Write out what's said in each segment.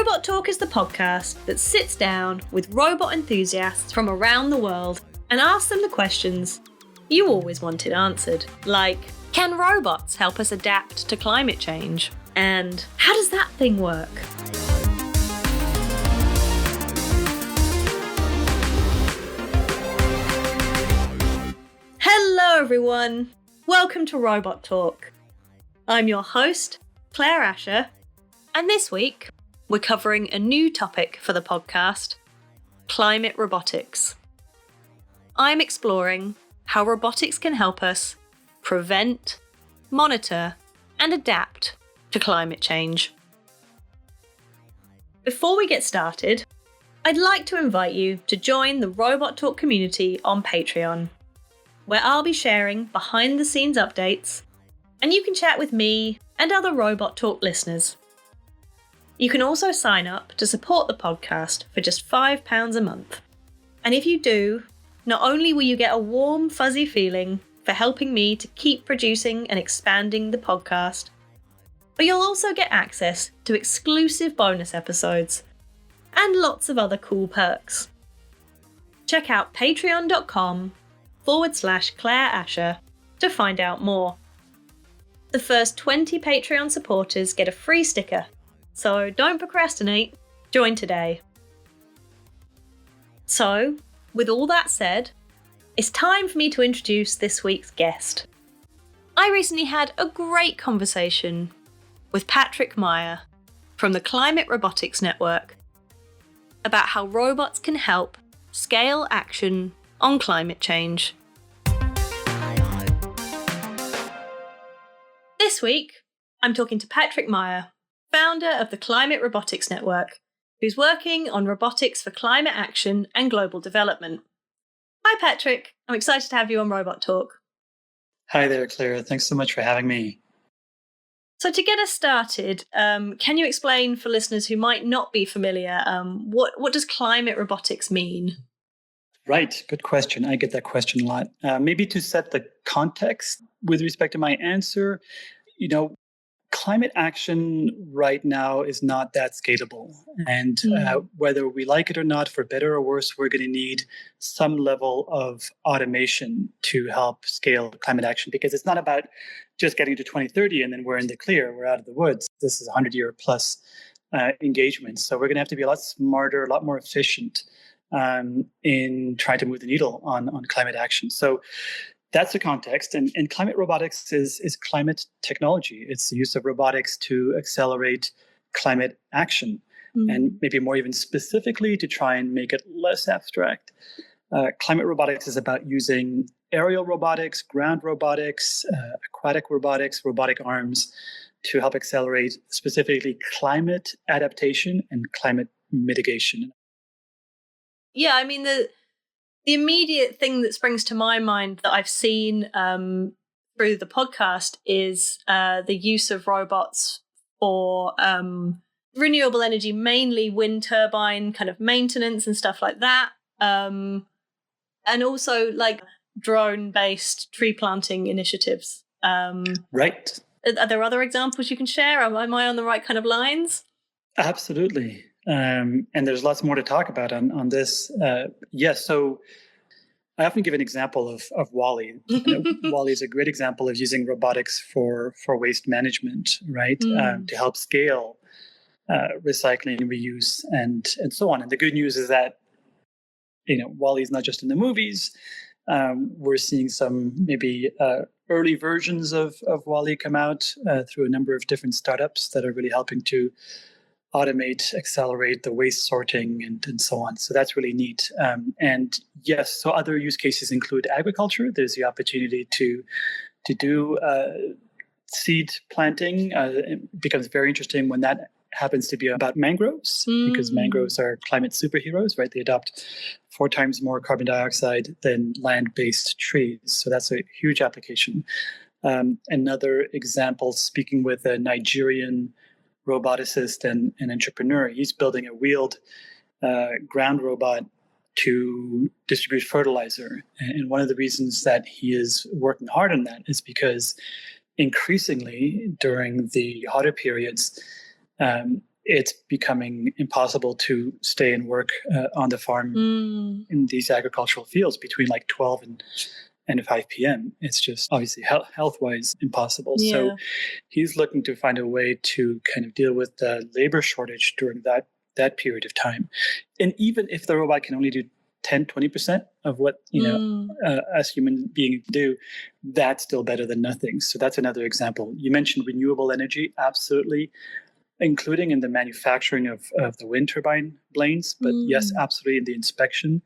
Robot Talk is the podcast that sits down with robot enthusiasts from around the world and asks them the questions you always wanted answered, like, can robots help us adapt to climate change? And how does that thing work? Hello everyone, welcome to Robot Talk. I'm your host, Claire Asher, and this week we're covering a new topic for the podcast, climate robotics. I'm exploring how robotics can help us prevent, monitor, and adapt to climate change. Before we get started, I'd like to invite you to join the Robot Talk community on Patreon, where I'll be sharing behind-the-scenes updates, and you can chat with me and other Robot Talk listeners. You can also sign up to support the podcast for just £5 a month. And if you do, not only will you get a warm, fuzzy feeling for helping me to keep producing and expanding the podcast, but you'll also get access to exclusive bonus episodes and lots of other cool perks. Check out patreon.com/Claire Asher to find out more. The first 20 Patreon supporters get a free sticker, so don't procrastinate, join today. So, with all that said, it's time for me to introduce this week's guest. I recently had a great conversation with Patrick Meier from the Climate Robotics Network about how robots can help scale action on climate change. This week, I'm talking to Patrick Meier, founder of the Climate Robotics Network, who's working on robotics for climate action and global development. Hi Patrick, I'm excited to have you on Robot Talk. Hi there, Claire. Thanks so much for having me. So to get us started, can you explain for listeners who might not be familiar, what does climate robotics mean? Right, good question. I get that question a lot. Maybe to set the context with respect to my answer, climate action right now is not that scalable. And whether we like it or not, for better or worse, we're going to need some level of automation to help scale climate action, because it's not about just getting to 2030 and then we're in the clear, we're out of the woods. This is 100-year plus engagement. So we're going to have to be a lot smarter, a lot more efficient in trying to move the needle on climate action. So that's the context. And climate robotics is climate technology. It's the use of robotics to accelerate climate action. And maybe more even specifically, to try and make it less abstract, climate robotics is about using aerial robotics, ground robotics, aquatic robotics, robotic arms to help accelerate specifically climate adaptation and climate mitigation. Yeah, I mean, the immediate thing that springs to my mind that I've seen through the podcast is the use of robots for renewable energy, mainly wind turbine kind of maintenance and stuff like that. And also like drone-based tree planting initiatives. Right. Are there other examples you can share? Am I on the right kind of lines? Absolutely. And there's lots more to talk about on this. Yes, so I often give an example of WALL-E. WALL-E is a great example of using robotics for waste management, right? To help scale recycling, reuse, and so on. And the good news is that WALL-E is not just in the movies. We're seeing some maybe early versions of WALL-E come out through a number of different startups that are really helping to automate, accelerate the waste sorting and so on. So that's really neat. And yes, so other use cases include agriculture. There's the opportunity to do seed planting. It becomes very interesting when that happens to be about mangroves, because mangroves are climate superheroes, right? They adopt 4 times more carbon dioxide than land-based trees. So that's a huge application. Another example, speaking with a Nigerian roboticist and entrepreneur, he's building a wheeled ground robot to distribute fertilizer. And one of the reasons that he is working hard on that is because increasingly during the hotter periods, it's becoming impossible to stay and work on the farm in these agricultural fields between like 12 and 5 p.m. It's just obviously health-wise impossible. Yeah. So he's looking to find a way to kind of deal with the labor shortage during that period of time. And even if the robot can only do 10-20% of what us human beings do, that's still better than nothing. So that's another example. You mentioned renewable energy, absolutely, including in the manufacturing of the wind turbine blades, but yes, absolutely in the inspection,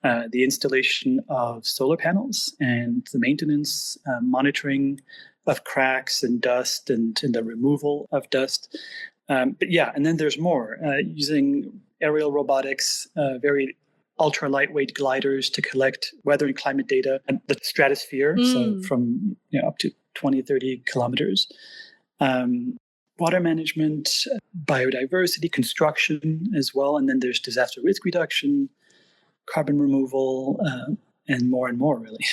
the installation of solar panels, and the maintenance, monitoring of cracks and dust, and the removal of dust. But yeah, and then there's more, using aerial robotics, very ultra lightweight gliders to collect weather and climate data and the stratosphere, so from up to 20, 30 kilometers. Water management, biodiversity, construction as well, and then there's disaster risk reduction, carbon removal, and more, really.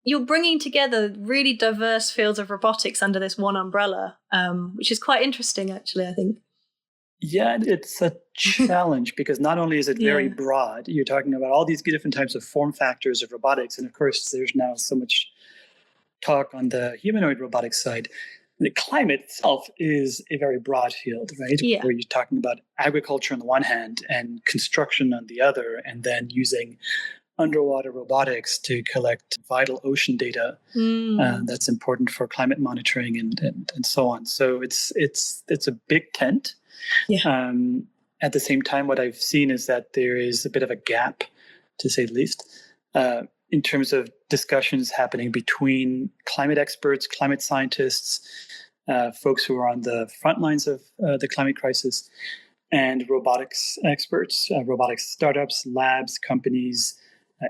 You're bringing together really diverse fields of robotics under this one umbrella, which is quite interesting, actually, I think. Yeah, it's a challenge because not only is it very broad, you're talking about all these different types of form factors of robotics. And of course, there's now so much talk on the humanoid robotics side. The climate itself is a very broad field, right? Yeah. Where you're talking about agriculture on the one hand and construction on the other, and then using underwater robotics to collect vital ocean data that's important for climate monitoring and so on. So it's a big tent. Yeah. At the same time, what I've seen is that there is a bit of a gap, to say the least, in terms of discussions happening between climate experts, climate scientists, folks who are on the front lines of the climate crisis, and robotics experts, robotics startups, labs, companies,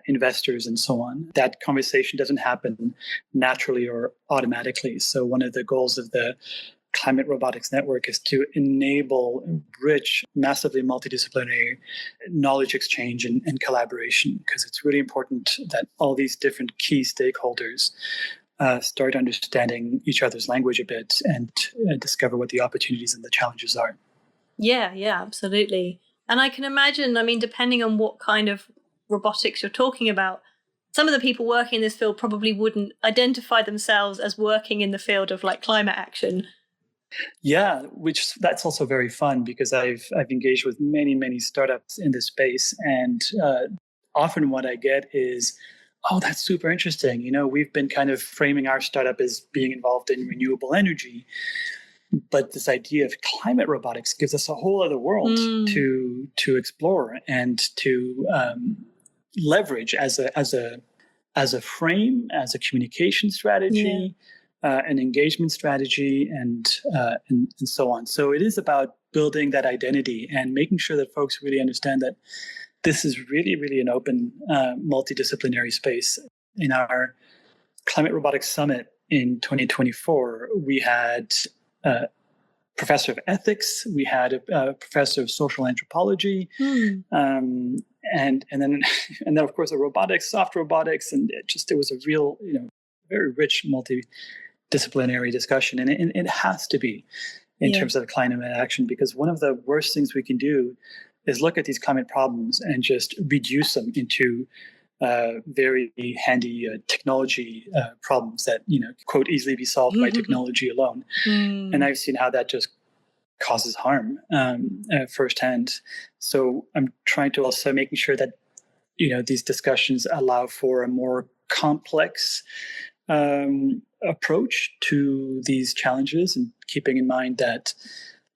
investors, and so on. That conversation doesn't happen naturally or automatically. So one of the goals of the Climate Robotics Network is to enable rich, massively multidisciplinary knowledge exchange and collaboration, because it's really important that all these different key stakeholders start understanding each other's language a bit and discover what the opportunities and the challenges are. Yeah, absolutely. And I can imagine, depending on what kind of robotics you're talking about, some of the people working in this field probably wouldn't identify themselves as working in the field of like climate action. Yeah, that's also very fun because I've engaged with many startups in this space, and often what I get is, oh, that's super interesting. We've been kind of framing our startup as being involved in renewable energy, but this idea of climate robotics gives us a whole other world to explore and to leverage as a frame, as a communication strategy. An engagement strategy, and so on. So it is about building that identity and making sure that folks really understand that this is really an open, multidisciplinary space. In our Climate Robotics Summit in 2024, we had a professor of ethics, we had a professor of social anthropology, and then of course a robotics, soft robotics, and it was a real, very rich multidisciplinary discussion, and it has to be in terms of climate action, because one of the worst things we can do is look at these climate problems and just reduce them into very handy technology problems that quote easily be solved by technology alone. And I've seen how that just causes harm firsthand. So I'm trying to also making sure that these discussions allow for a more complex approach to these challenges, and keeping in mind that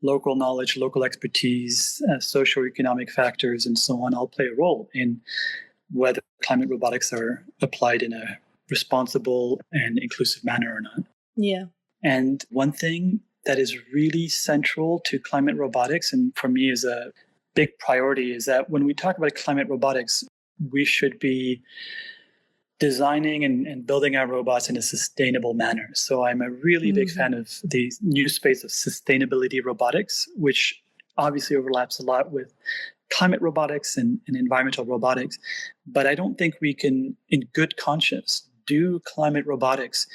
local knowledge, local expertise, socioeconomic factors, and so on all play a role in whether climate robotics are applied in a responsible and inclusive manner or not. Yeah. And one thing that is really central to climate robotics, and for me is a big priority, is that when we talk about climate robotics, we should be designing and building our robots in a sustainable manner. So I'm a really big fan of the new space of sustainability robotics, which obviously overlaps a lot with climate robotics and environmental robotics. But I don't think we can, in good conscience, do climate robotics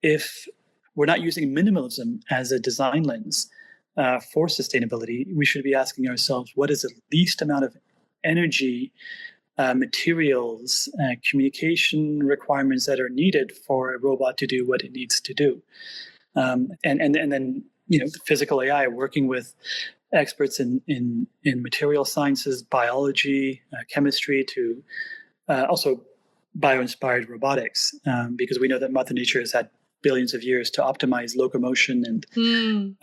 if we're not using minimalism as a design lens. for sustainability, we should be asking ourselves, what is the least amount of energy, materials, communication requirements that are needed for a robot to do what it needs to do? And then, the physical AI, working with experts in material sciences, biology, chemistry, to also bio-inspired robotics, because we know that Mother Nature has had billions of years to optimize locomotion and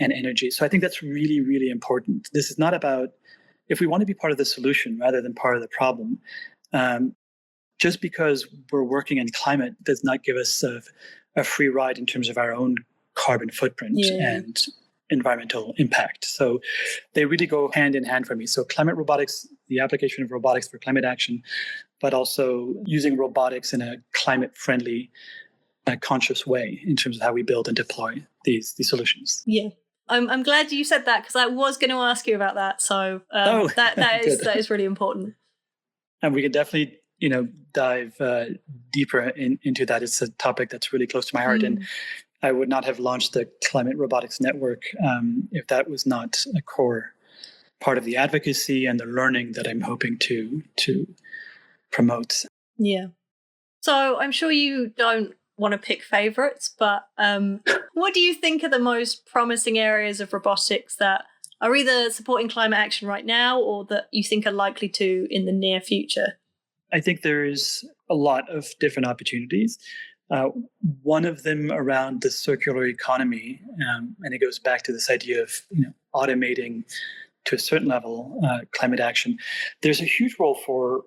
energy. So I think that's really, really important. This is not about, if we want to be part of the solution rather than part of the problem, just because we're working in climate does not give us a free ride in terms of our own carbon footprint and environmental impact. So they really go hand in hand for me. So climate robotics, the application of robotics for climate action, but also using robotics in a climate-friendly, conscious way in terms of how we build and deploy these solutions. Yeah. I'm glad you said that, because I was going to ask you about that. So that is really important. And we can definitely dive deeper into that. It's a topic that's really close to my heart, and I would not have launched the Climate Robotics Network if that was not a core part of the advocacy and the learning that I'm hoping to promote. Yeah. So I'm sure you don't want to pick favorites, but what do you think are the most promising areas of robotics that are either supporting climate action right now or that you think are likely to in the near future? I think there's a lot of different opportunities. One of them around the circular economy, and it goes back to this idea of automating to a certain level climate action. There's a huge role for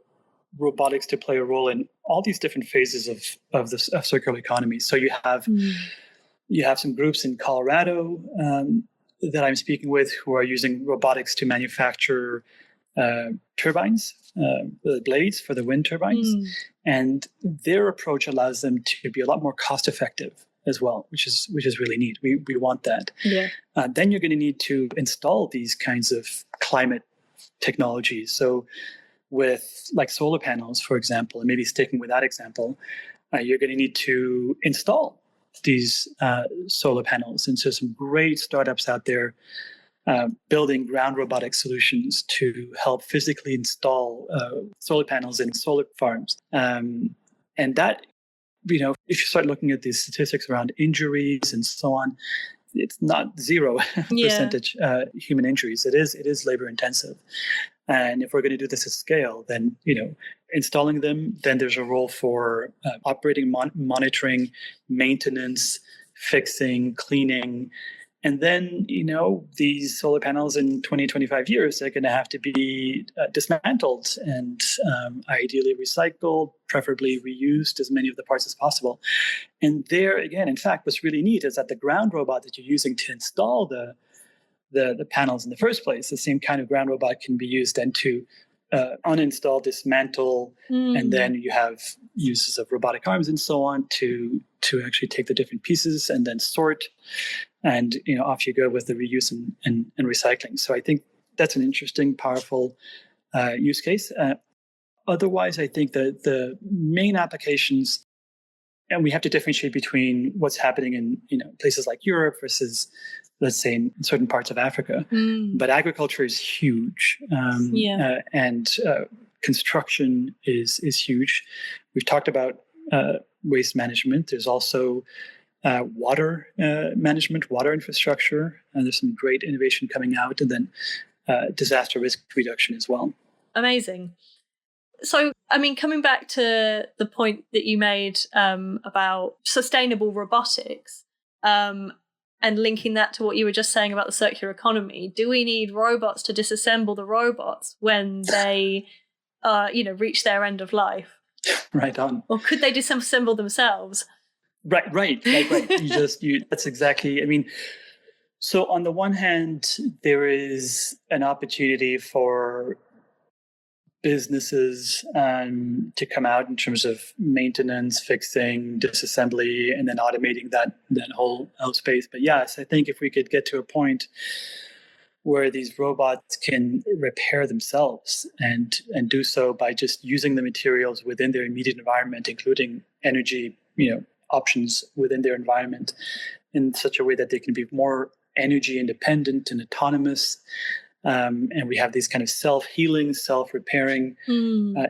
robotics to play a role in all these different phases of circular economy. So you have some groups in Colorado that I'm speaking with who are using robotics to manufacture turbines, the blades for the wind turbines, and their approach allows them to be a lot more cost effective as well, which is really neat. We want that. Yeah. Then you're going to need to install these kinds of climate technologies. So with like solar panels, for example, and maybe sticking with that example, you're going to need to install these solar panels. And so some great startups out there building ground robotic solutions to help physically install solar panels in solar farms. And that, if you start looking at these statistics around injuries and so on, it's not 0% human injuries. It is labor intensive. And if we're going to do this at scale, then, installing them, then there's a role for operating, monitoring, maintenance, fixing, cleaning. And then, these solar panels in 20, 25 years, they're going to have to be dismantled and ideally recycled, preferably reused as many of the parts as possible. And there, again, in fact, what's really neat is that the ground robot that you're using to install the panels in the first place, the same kind of ground robot can be used then to uninstall, dismantle, and then you have uses of robotic arms and so on to actually take the different pieces and then sort, and off you go with the reuse and recycling. So I think that's an interesting, powerful use case. Otherwise, I think that the main applications, and we have to differentiate between what's happening in places like Europe versus, let's say, in certain parts of Africa. But agriculture is huge, and construction is huge. We've talked about waste management. There's also water management, water infrastructure, and there's some great innovation coming out, and then disaster risk reduction as well. Amazing. So, coming back to the point that you made about sustainable robotics, and linking that to what you were just saying about the circular economy, do we need robots to disassemble the robots when they, reach their end of life? Right on. Or could they disassemble themselves? Right. That's exactly. So on the one hand, there is an opportunity for businesses to come out in terms of maintenance, fixing, disassembly, and then automating that whole space. But yes, I think if we could get to a point where these robots can repair themselves and do so by just using the materials within their immediate environment, including energy, options within their environment, in such a way that they can be more energy independent and autonomous. And we have these kind of self-healing, self-repairing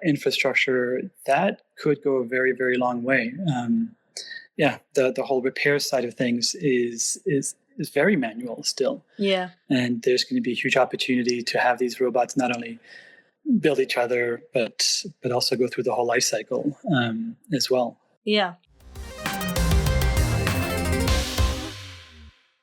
infrastructure that could go a very, very long way. The whole repair side of things is very manual still. Yeah. And there's going to be a huge opportunity to have these robots not only build each other, but also go through the whole life cycle as well. Yeah.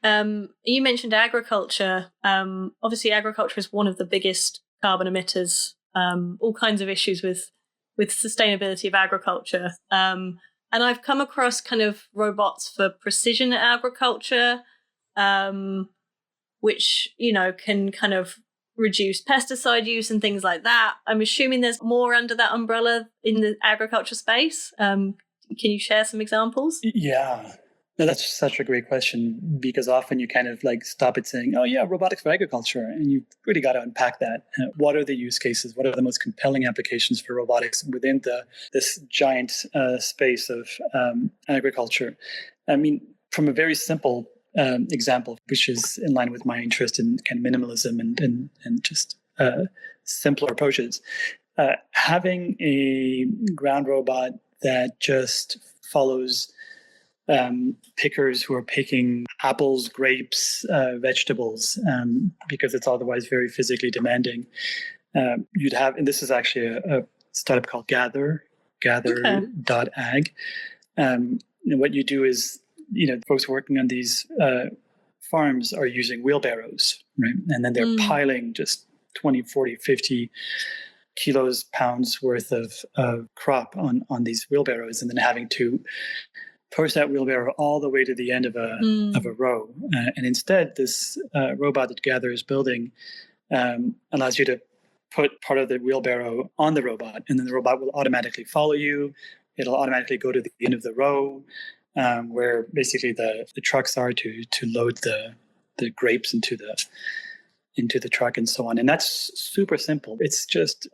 You mentioned agriculture. Obviously, agriculture is one of the biggest carbon emitters. All kinds of issues with sustainability of agriculture. And I've come across kind of robots for precision agriculture, which, can kind of reduce pesticide use and things like that. I'm assuming there's more under that umbrella in the agriculture space. Can you share some examples? Yeah. No, that's such a great question, because often you kind of like stop at saying, oh yeah, robotics for agriculture. And you really got to unpack that. What are the use cases? What are the most compelling applications for robotics within this giant space of agriculture? I mean, from a very simple example, which is in line with my interest in kind of minimalism and just simpler approaches, having a ground robot that just follows pickers who are picking apples, grapes, vegetables, because it's otherwise very physically demanding. You'd have, and this is actually a startup called gather.ag. And what you do is, folks working on these farms are using wheelbarrows, right? And then they're piling just 20, 40, 50 kilos, pounds worth of crop on these wheelbarrows, and then having to push that wheelbarrow all the way to the end of a row. And instead, this robot that Gather is building allows you to put part of the wheelbarrow on the robot, and then the robot will automatically follow you. It'll automatically go to the end of the row, where basically the trucks are to load the grapes into the truck and so on. And that's super simple. It's just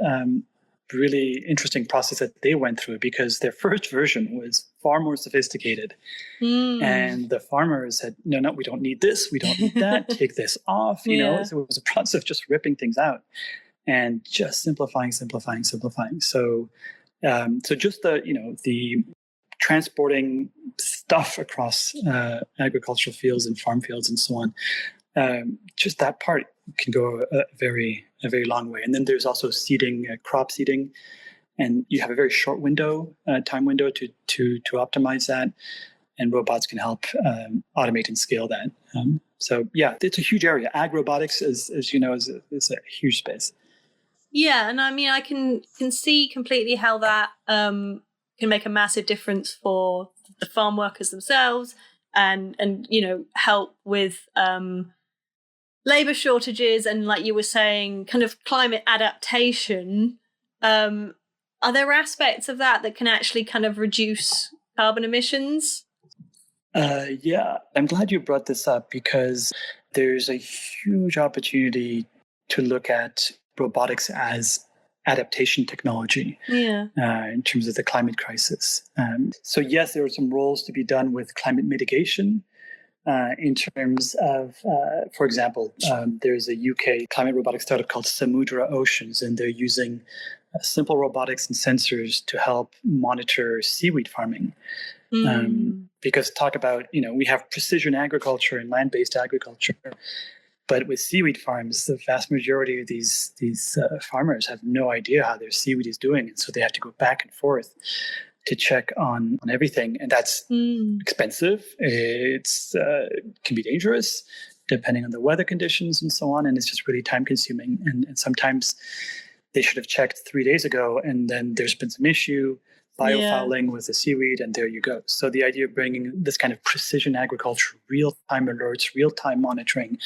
really interesting process that they went through, because their first version was far more sophisticated. And the farmers said, no, we don't need this. We don't need that. Take this off. So it was a process of just ripping things out and just simplifying. So just the transporting stuff across agricultural fields and farm fields and so on, just that part can go a very long way. And then there's also seeding, crop seeding, and you have a very short time window to optimize that, and robots can help automate and scale that. So yeah, it's a huge area. Ag robotics, as you know, is a huge space. Yeah, and I mean, I can see completely how that can make a massive difference for the farm workers themselves, and help with labor shortages, and like you were saying, kind of climate adaptation. Are there aspects of that can actually kind of reduce carbon emissions? Yeah, I'm glad you brought this up, because there's a huge opportunity to look at robotics as adaptation technology in terms of the climate crisis. So yes, there are some roles to be done with climate mitigation. In terms of, for example, there's a UK climate robotics startup called Samudra Oceans, and they're using simple robotics and sensors to help monitor seaweed farming. Because talk about, we have precision agriculture and land-based agriculture, but with seaweed farms, the vast majority of these farmers have no idea how their seaweed is doing, and so they have to go back and forth to check on everything, and that's expensive. It's can be dangerous depending on the weather conditions and so on, and it's just really time consuming. And sometimes they should have checked 3 days ago, and then there's been some issue, biofouling with the seaweed, and there you go. So the idea of bringing this kind of precision agriculture, real-time alerts, real-time monitoring,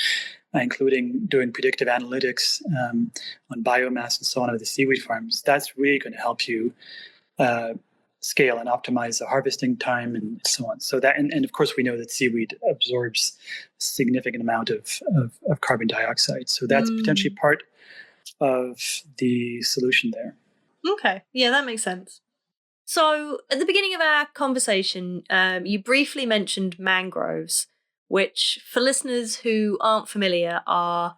including doing predictive analytics on biomass and so on of the seaweed farms, that's really going to help you scale and optimize the harvesting time and so on. So that, and of course, we know that seaweed absorbs a significant amount of carbon dioxide. So that's potentially part of the solution there. Okay. Yeah, that makes sense. So at the beginning of our conversation, you briefly mentioned mangroves. which for listeners who aren't familiar are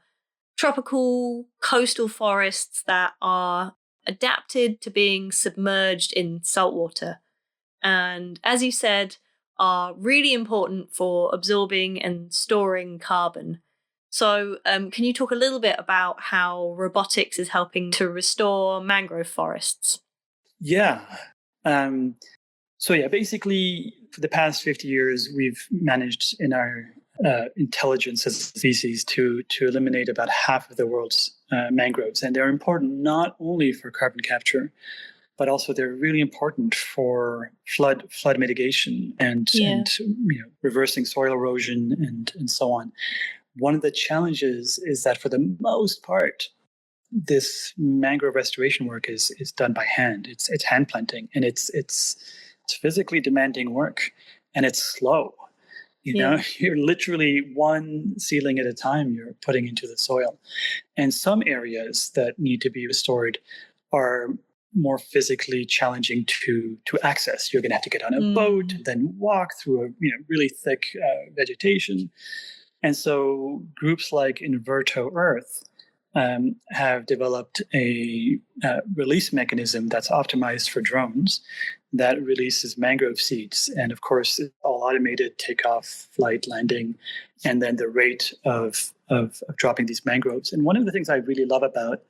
tropical coastal forests that are adapted to being submerged in saltwater. And as you said, are really important for absorbing and storing carbon. So can you talk a little bit about how robotics is helping to restore mangrove forests? Yeah. Basically, for the past 50 years, we've managed in our intelligence as a species to eliminate about half of the world's mangroves. And they're important not only for carbon capture, but also they're really important for flood mitigation and reversing soil erosion and so on. One of the challenges is that for the most part, this mangrove restoration work is done by hand. It's hand planting, and it's physically demanding work, and it's slow. You're literally one seedling at a time you're putting into the soil. And some areas that need to be restored are more physically challenging to access. You're going to have to get on a boat, then walk through a really thick vegetation. And so groups like Inverto Earth have developed a release mechanism that's optimized for drones that releases mangrove seeds. And of course, it's all automated takeoff, flight, landing, and then the rate of dropping these mangroves. And one of the things I really love about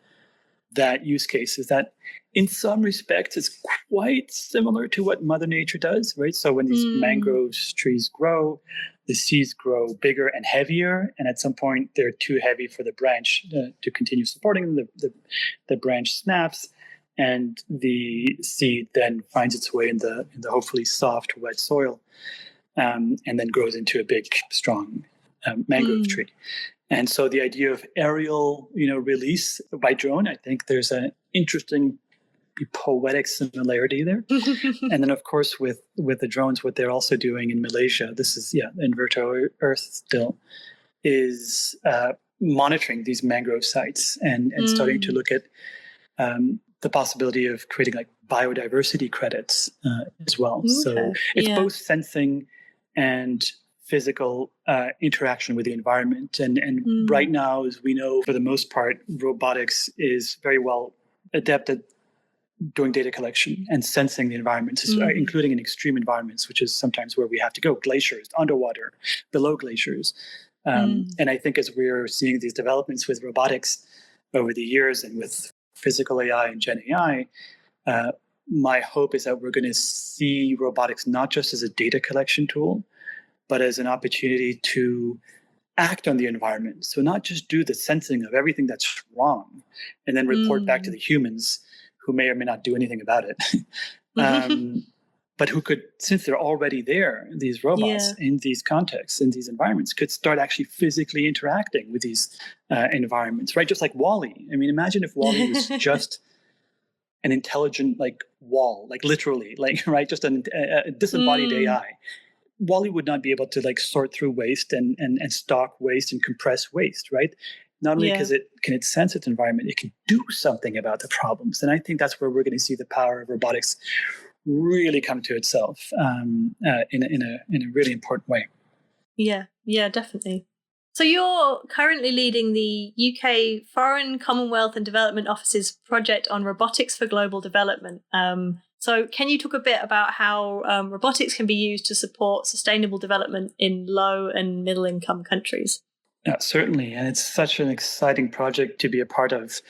that use case is that in some respects, it's quite similar to what Mother Nature does, right? So when these mangrove trees grow, the seeds grow bigger and heavier, and at some point they're too heavy for the branch to continue supporting them. The branch snaps, and the seed then finds its way in the hopefully soft, wet soil, and then grows into a big, strong mangrove tree. And so the idea of aerial, release by drone, I think there's an interesting poetic similarity there. And then, of course, with the drones, what they're also doing in Malaysia, this is, Inverto Earth still, is monitoring these mangrove sites and starting to look at the possibility of creating like biodiversity credits as well. Okay. So it's both sensing and physical interaction with the environment. And right now, as we know, for the most part, robotics is very well adept at doing data collection and sensing the environment, including in extreme environments, which is sometimes where we have to go, glaciers, underwater, below glaciers. And I think as we're seeing these developments with robotics over the years and with physical AI and Gen AI, my hope is that we're going to see robotics not just as a data collection tool, but as an opportunity to act on the environment. So not just do the sensing of everything that's wrong and then report back to the humans who may or may not do anything about it. But who could, since they're already there, these robots in these contexts, in these environments, could start actually physically interacting with these environments, right? Just like WALL-E. I mean, imagine if WALL-E was just an intelligent, like, wall, like literally, like, right? Just a disembodied AI. WALL-E would not be able to like sort through waste and stock waste and compress waste, right? Not only because it can sense its environment, it can do something about the problems. And I think that's where we're going to see the power of robotics really come to itself in a really important way. Yeah, definitely. So you're currently leading the UK Foreign, Commonwealth and Development Office's project on robotics for global development. So can you talk a bit about how robotics can be used to support sustainable development in low and middle income countries? Yeah, certainly. And it's such an exciting project to be a part of.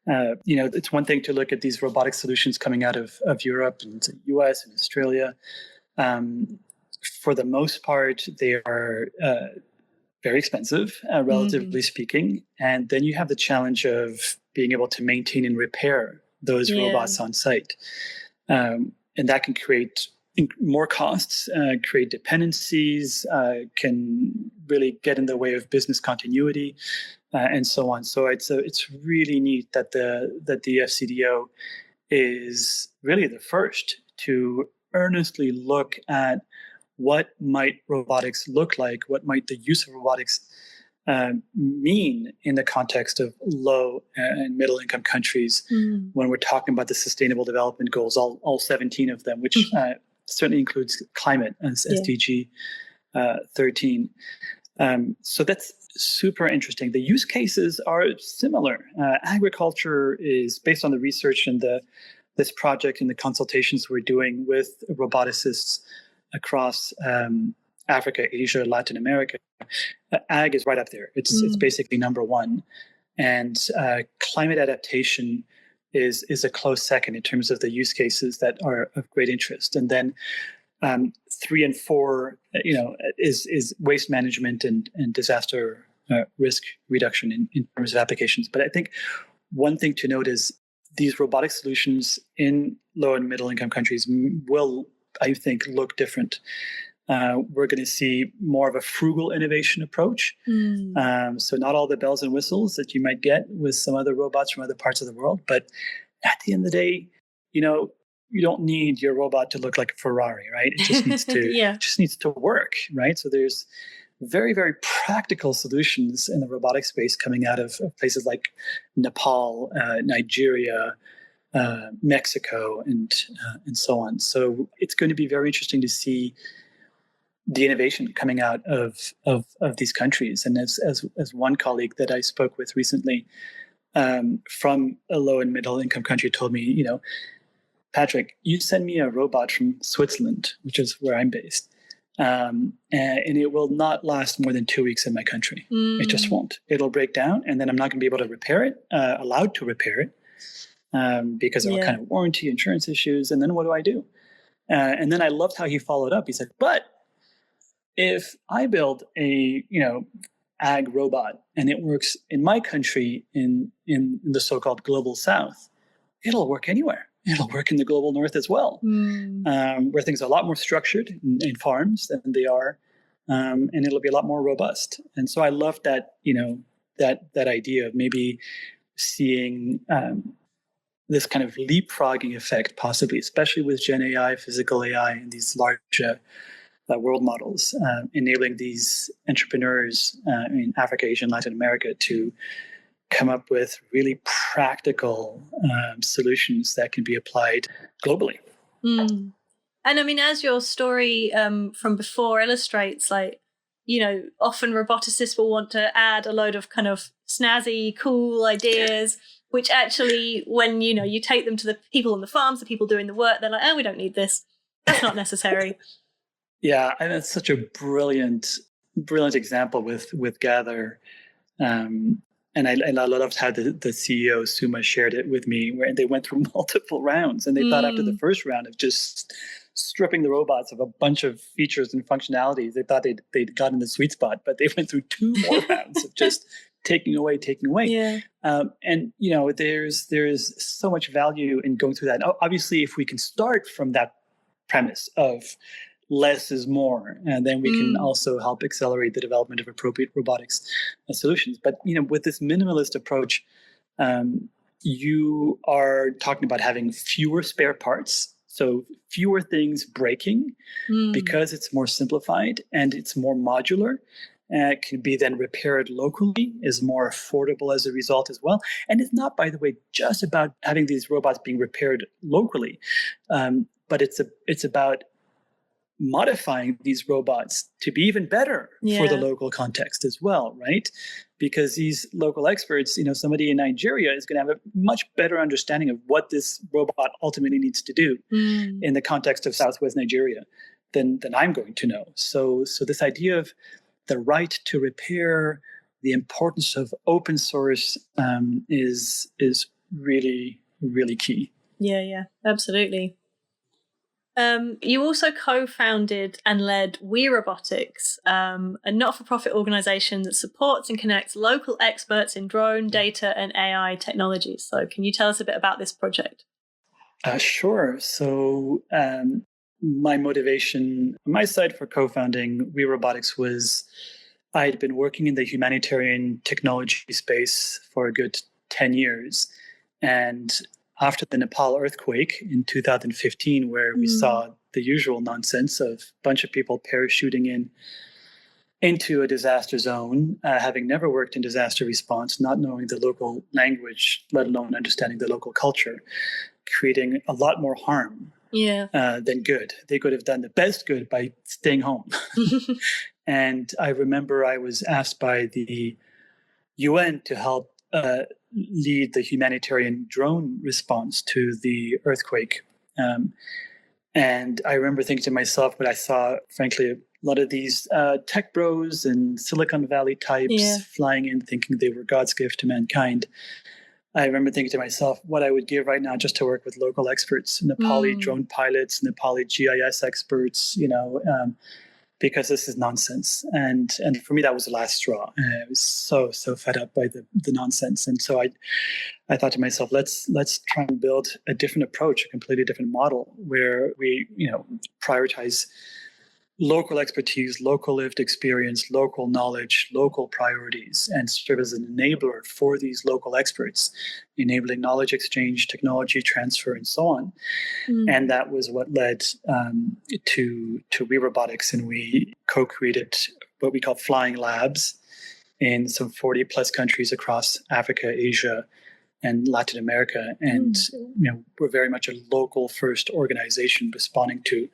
It's one thing to look at these robotic solutions coming out of Europe and the US and Australia. For the most part, they are very expensive, relatively speaking. And then you have the challenge of being able to maintain and repair those robots on site. And that can create more costs, create dependencies, can really get in the way of business continuity, and so on. So it's really neat that the FCDO is really the first to earnestly look at what might robotics look like, what might the use of robotics mean in the context of low and middle income countries when we're talking about the Sustainable Development Goals, all 17 of them, which certainly includes climate as SDG 13. So that's super interesting. The use cases are similar. Agriculture is based on the research and this project and the consultations we're doing with roboticists across Africa, Asia, Latin America. Ag is right up there. It's basically number one. And climate adaptation is a close second in terms of the use cases that are of great interest. And then 3 and 4, is waste management and disaster risk reduction in terms of applications. But I think one thing to note is these robotic solutions in low and middle income countries will, I think, look different. We're going to see more of a frugal innovation approach. So not all the bells and whistles that you might get with some other robots from other parts of the world. But at the end of the day, you don't need your robot to look like a Ferrari, right? It just needs to just needs to work, right? So there's very, very practical solutions in the robotic space coming out of places like Nepal, Nigeria, Mexico, and so on. So it's going to be very interesting to see the innovation coming out of these countries. And as one colleague that I spoke with recently from a low and middle income country told me, Patrick, you send me a robot from Switzerland, which is where I'm based, and it will not last more than 2 weeks in my country. It just won't. It'll break down, and then I'm not going to be able to repair it, allowed to repair it, because of all kind of warranty, insurance issues. And then what do I do? And then I loved how he followed up. He said, but if I build a ag robot and it works in my country in the so-called global south, it'll work anywhere. It'll work in the global north as well, where things are a lot more structured in farms than they are, and it'll be a lot more robust. And so I love that that idea of maybe seeing this kind of leapfrogging effect, possibly, especially with Gen AI, physical AI, and these large world models, enabling these entrepreneurs in Africa, Asia, and Latin America to come up with really practical solutions that can be applied globally. And I mean, as your story from before illustrates, often roboticists will want to add a load of kind of snazzy, cool ideas, which actually, when, you take them to the people on the farms, the people doing the work, they're like, oh, we don't need this. That's not necessary. Yeah, and that's such a brilliant example with Gather. And I loved how the CEO, Suma, shared it with me, where they went through multiple rounds. And they thought after the first round of just stripping the robots of a bunch of features and functionalities, they thought they'd gotten the sweet spot. But they went through 2 more rounds of just taking away. Yeah. And, there's so much value in going through that. Obviously, if we can start from that premise of less is more, and then we can also help accelerate the development of appropriate robotics solutions. But with this minimalist approach, you are talking about having fewer spare parts, so fewer things breaking, because it's more simplified and it's more modular. It can be then repaired locally, is more affordable as a result as well. And it's not, by the way, just about having these robots being repaired locally, but it's about modifying these robots to be even better for the local context as well, right? Because these local experts, somebody in Nigeria is going to have a much better understanding of what this robot ultimately needs to do in the context of Southwest Nigeria than I'm going to know. So this idea of the right to repair, the importance of open source is really, really key. Yeah, absolutely. You also co-founded and led WeRobotics, a not-for-profit organization that supports and connects local experts in drone, data, and AI technologies. So can you tell us a bit about this project? Sure. So my motivation on my side for co-founding WeRobotics was I had been working in the humanitarian technology space for a good 10 years. And after the Nepal earthquake in 2015, where we saw the usual nonsense of a bunch of people parachuting into a disaster zone, having never worked in disaster response, not knowing the local language, let alone understanding the local culture, creating a lot more harm than good. They could have done the best good by staying home. And I remember I was asked by the UN to help lead the humanitarian drone response to the earthquake. And I remember thinking to myself, when I saw, frankly, a lot of these tech bros and Silicon Valley types flying in thinking they were God's gift to mankind, I remember thinking to myself what I would give right now just to work with local experts, Nepali drone pilots, Nepali GIS experts, because this is nonsense. And for me, that was the last straw. I was so fed up by the nonsense. And so I thought to myself, let's try and build a different approach, a completely different model where we, prioritize local expertise, local lived experience, local knowledge, local priorities, and serve as an enabler for these local experts, enabling knowledge exchange, technology transfer, and so on. And that was what led to WeRobotics, and we co-created what we call flying labs in some 40 plus countries across Africa, Asia, and Latin America. And we're very much a local first organization responding to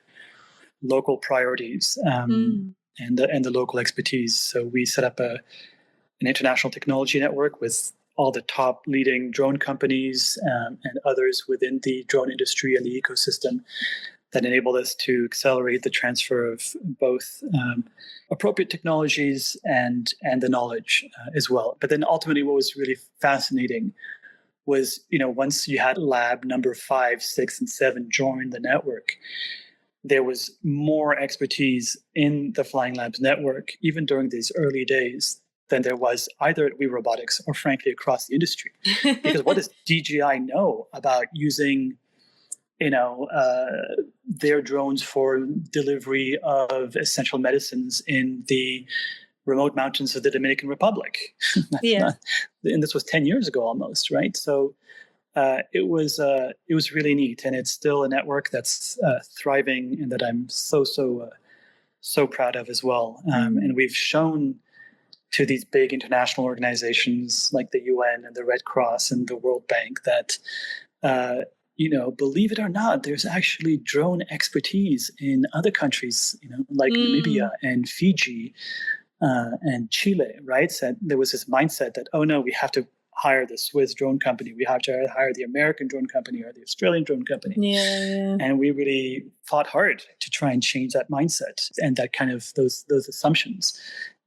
local priorities and the local expertise. So we set up an international technology network with all the top leading drone companies and others within the drone industry and the ecosystem that enabled us to accelerate the transfer of both appropriate technologies and the knowledge as well. But then ultimately what was really fascinating was, once you had lab number 5, 6, and 7 join the network, there was more expertise in the Flying Labs network, even during these early days, than there was either at WeRobotics or frankly across the industry. Because what does DJI know about using, their drones for delivery of essential medicines in the remote mountains of the Dominican Republic? And this was 10 years ago almost, right? So it was really neat, and it's still a network that's thriving and that I'm so proud of as well. And we've shown to these big international organizations like the UN and the Red Cross and the World Bank that believe it or not, there's actually drone expertise in other countries, like Namibia and Fiji and Chile, right? So there was this mindset that, oh no, we have to hire the Swiss drone company, we have to hire the American drone company or the Australian drone company. And we really fought hard to try and change that mindset and that kind of those assumptions.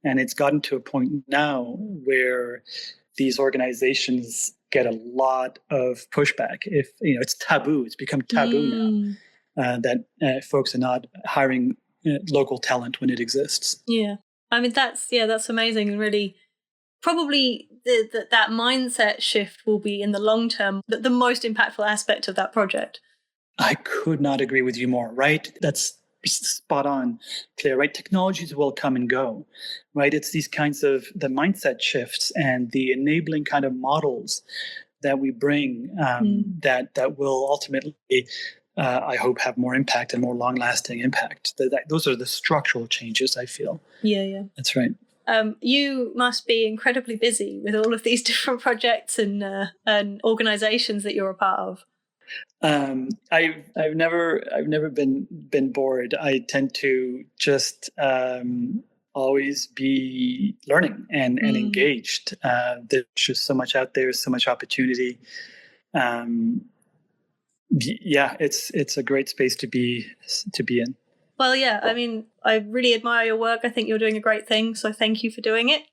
And it's gotten to a point now where these organizations get a lot of pushback. If it's taboo, it's become taboo now that folks are not hiring local talent when it exists. Yeah, I mean that's amazing, and really probably that mindset shift will be in the long term the most impactful aspect of that project. I could not agree with you more, right? That's spot on, Claire, right? Technologies will come and go, right? It's these kinds of the mindset shifts and the enabling kind of models that we bring that will ultimately, I hope, have more impact and more long-lasting impact. Those are the structural changes, I feel. Yeah. That's right. You must be incredibly busy with all of these different projects and organizations that you're a part of. I've never been bored. I tend to just always be learning and engaged. There's just so much out there, so much opportunity. It's a great space to be in. Well, yeah, I mean, I really admire your work. I think you're doing a great thing, so thank you for doing it.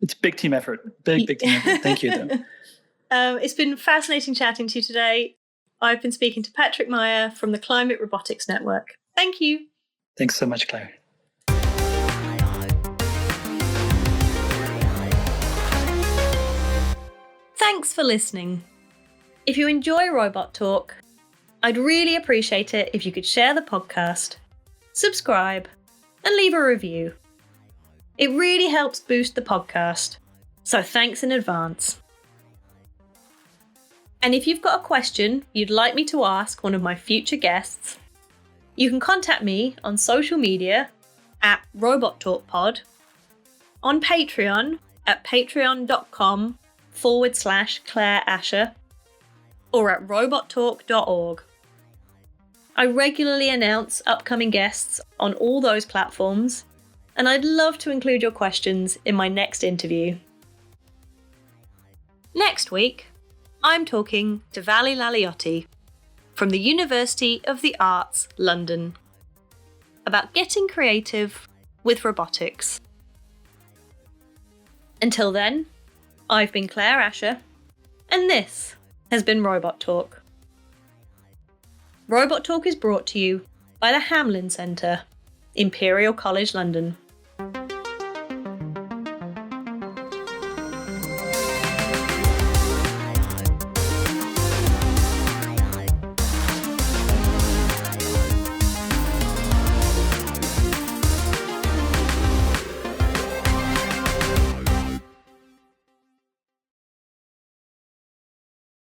It's a big team effort. Big team effort. Thank you, though. It's been fascinating chatting to you today. I've been speaking to Patrick Meier from the Climate Robotics Network. Thank you. Thanks so much, Claire. Thanks for listening. If you enjoy Robot Talk, I'd really appreciate it if you could share the podcast, subscribe, and leave a review. It really helps boost the podcast, so thanks in advance. And if you've got a question you'd like me to ask one of my future guests, you can contact me on social media at Robot Talk Pod, on Patreon at patreon.com/Claire Asher, or at robottalk.org. I regularly announce upcoming guests on all those platforms, and I'd love to include your questions in my next interview. Next week, I'm talking to Vali Laliotti from the University of the Arts, London, about getting creative with robotics. Until then, I've been Claire Asher, and this has been Robot Talk. Robot Talk is brought to you by the Hamlin Centre, Imperial College London.